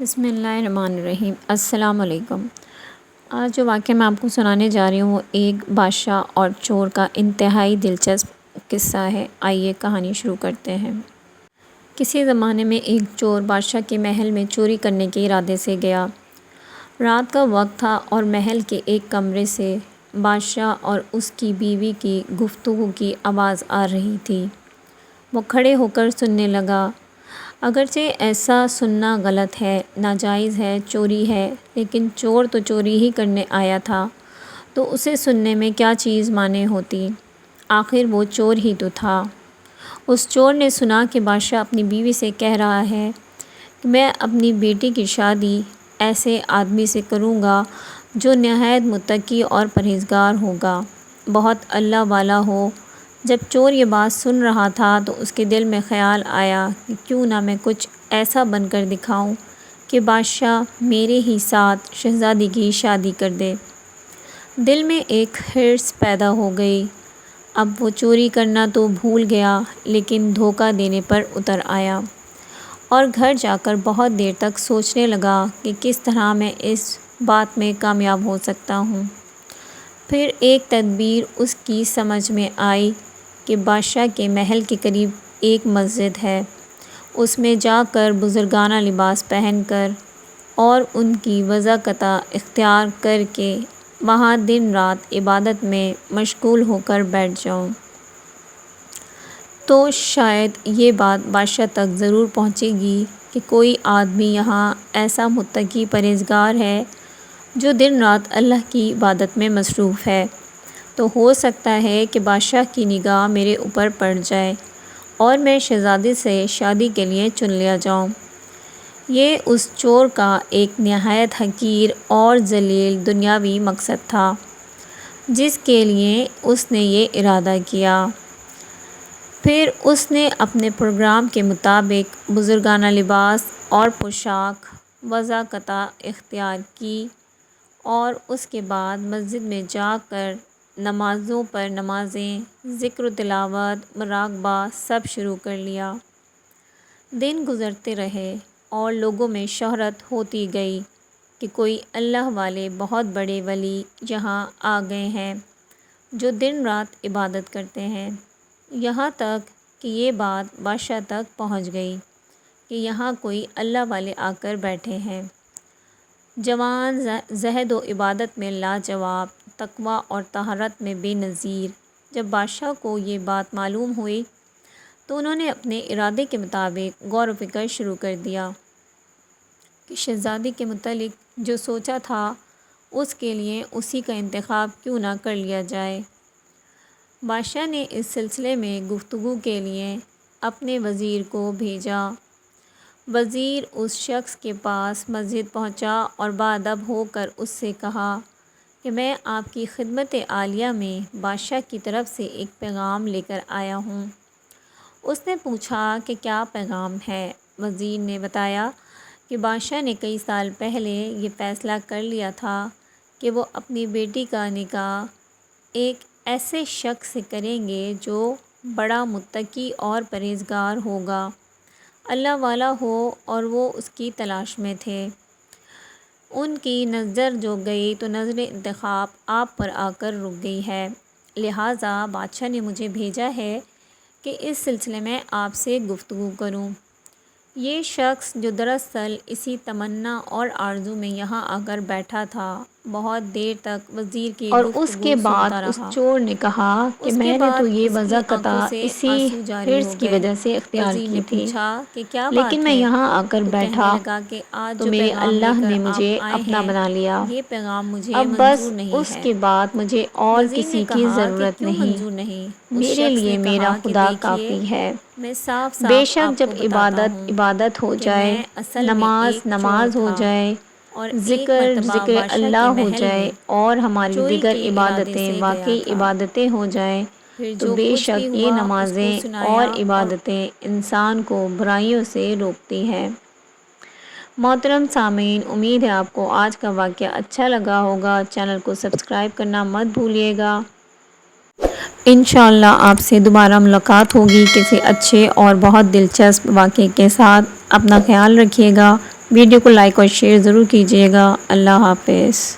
بسم اللہ الرحمن الرحیم۔ السلام علیکم۔ آج جو واقعہ میں آپ کو سنانے جا رہی ہوں وہ ایک بادشاہ اور چور کا انتہائی دلچسپ قصہ ہے۔ آئیے کہانی شروع کرتے ہیں۔ کسی زمانے میں ایک چور بادشاہ کے محل میں چوری کرنے کے ارادے سے گیا۔ رات کا وقت تھا اور محل کے ایک کمرے سے بادشاہ اور اس کی بیوی کی گفتگو کی آواز آ رہی تھی۔ وہ کھڑے ہو کر سننے لگا۔ اگرچہ ایسا سننا غلط ہے، ناجائز ہے، چوری ہے، لیکن چور تو چوری ہی کرنے آیا تھا، تو اسے سننے میں کیا چیز مانے ہوتی؟ آخر وہ چور ہی تو تھا۔ اس چور نے سنا کہ بادشاہ اپنی بیوی سے کہہ رہا ہے کہ میں اپنی بیٹی کی شادی ایسے آدمی سے کروں گا جو نہایت متقی اور پرہیزگار ہوگا، بہت اللہ والا ہو۔ جب چور یہ بات سن رہا تھا تو اس کے دل میں خیال آیا کہ کیوں نہ میں کچھ ایسا بن کر دکھاؤں کہ بادشاہ میرے ہی ساتھ شہزادی کی شادی کر دے۔ دل میں ایک حرص پیدا ہو گئی۔ اب وہ چوری کرنا تو بھول گیا، لیکن دھوکہ دینے پر اتر آیا اور گھر جا کر بہت دیر تک سوچنے لگا کہ کس طرح میں اس بات میں کامیاب ہو سکتا ہوں۔ پھر ایک تدبیر اس کی سمجھ میں آئی کہ بادشاہ کے محل کے قریب ایک مسجد ہے، اس میں جا کر بزرگانہ لباس پہن کر اور ان کی وضاقت اختیار کر کے وہاں دن رات عبادت میں مشغول ہو کر بیٹھ جاؤں تو شاید یہ بات بادشاہ تک ضرور پہنچے گی کہ کوئی آدمی یہاں ایسا متقی پرہیزگار ہے جو دن رات اللہ کی عبادت میں مصروف ہے، تو ہو سکتا ہے کہ بادشاہ کی نگاہ میرے اوپر پڑ جائے اور میں شہزادی سے شادی کے لیے چن لیا جاؤں۔ یہ اس چور کا ایک نہایت حقیر اور ذلیل دنیاوی مقصد تھا جس کے لیے اس نے یہ ارادہ کیا۔ پھر اس نے اپنے پروگرام کے مطابق بزرگانہ لباس اور پوشاک وضاقت اختیار کی اور اس کے بعد مسجد میں جا کر نمازوں پر نمازیں، ذکر و تلاوت، مراقبہ سب شروع کر لیا۔ دن گزرتے رہے اور لوگوں میں شہرت ہوتی گئی کہ کوئی اللہ والے بہت بڑے ولی یہاں آ گئے ہیں جو دن رات عبادت کرتے ہیں۔ یہاں تک کہ یہ بات بادشاہ تک پہنچ گئی کہ یہاں کوئی اللہ والے آ کر بیٹھے ہیں۔ جوان زہد و عبادت میں لاجواب، تقویٰ اور طہارت میں بے نظیر۔ جب بادشاہ کو یہ بات معلوم ہوئی تو انہوں نے اپنے ارادے کے مطابق غور و فکر شروع کر دیا کہ شہزادی کے متعلق جو سوچا تھا اس کے لیے اسی کا انتخاب کیوں نہ کر لیا جائے۔ بادشاہ نے اس سلسلے میں گفتگو کے لیے اپنے وزیر کو بھیجا۔ وزیر اس شخص کے پاس مسجد پہنچا اور باادب ہو کر اس سے کہا کہ میں آپ کی خدمت عالیہ میں بادشاہ کی طرف سے ایک پیغام لے کر آیا ہوں۔ اس نے پوچھا کہ کیا پیغام ہے؟ وزیر نے بتایا کہ بادشاہ نے کئی سال پہلے یہ فیصلہ کر لیا تھا کہ وہ اپنی بیٹی کا نکاح ایک ایسے شخص سے کریں گے جو بڑا متقی اور پرہیزگار ہوگا، اللہ والا ہو، اور وہ اس کی تلاش میں تھے۔ ان کی نظر جو گئی تو نظر انتخاب آپ پر آ کر رک گئی ہے، لہٰذا بادشاہ نے مجھے بھیجا ہے کہ اس سلسلے میں آپ سے گفتگو کروں۔ یہ شخص جو دراصل اسی تمنا اور آرزو میں یہاں آ کر بیٹھا تھا، بہت دیر تک وزیر کی اور اس گفتگو کے بعد سنتا اس رہا۔ چور نے کہا کہ اس کے میں نے تو بعد یہ اس کی وضاقت آنکھوں سے اسی آنسو جاری حرص ہو کی گئے۔ وجہ سے اختیار وزیر نے کی تھی، پوچھا کہ کیا لیکن بات میں ہے؟ یہاں آ کر تو کہنے بیٹھا لگا کہ آج تو جو میرے پیغام لے اللہ کر نے آپ مجھے آئے اپنا ہیں بنا لیا۔ یہ پیغام مجھے اب منظور بس نہیں اس ہے۔ کے بعد مجھے اور وزیر نے کسی کی کہا کہ ضرورت کیوں نہیں، منظور نہیں؟ اس میرے شخص لیے نے میرا کہا کہ خدا دیکھیے، کافی ہے۔ میں صاف بے صاف شک آپ جب کو بتاتا عبادت ہوں عبادت ہو کہ جائے، میں اصل میں نماز ایک چور نماز ہو تھا جائے، اور ایک ذکر مرتبہ ذکر بادشاہ اللہ کے ہو محل جائے میں اور ہماری چوری دیگر کے ارادے عبادتیں سے گیا واقعی تھا۔ عبادتیں ہو جائیں، پھر تو جو بے کچھ بھی شک یہ ہوا اس کو نمازیں اور سنایا اور عبادتیں انسان کو برائیوں سے روکتی ہیں۔ محترم سامعین، امید ہے آپ کو آج کا واقعہ اچھا لگا ہوگا۔ چینل کو سبسکرائب کرنا مت بھولیے گا۔ انشاءاللہ آپ سے دوبارہ ملاقات ہوگی کسی اچھے اور بہت دلچسپ واقعے کے ساتھ۔ اپنا خیال رکھیے گا۔ ویڈیو کو لائک اور شیئر ضرور کیجیے گا۔ اللہ حافظ۔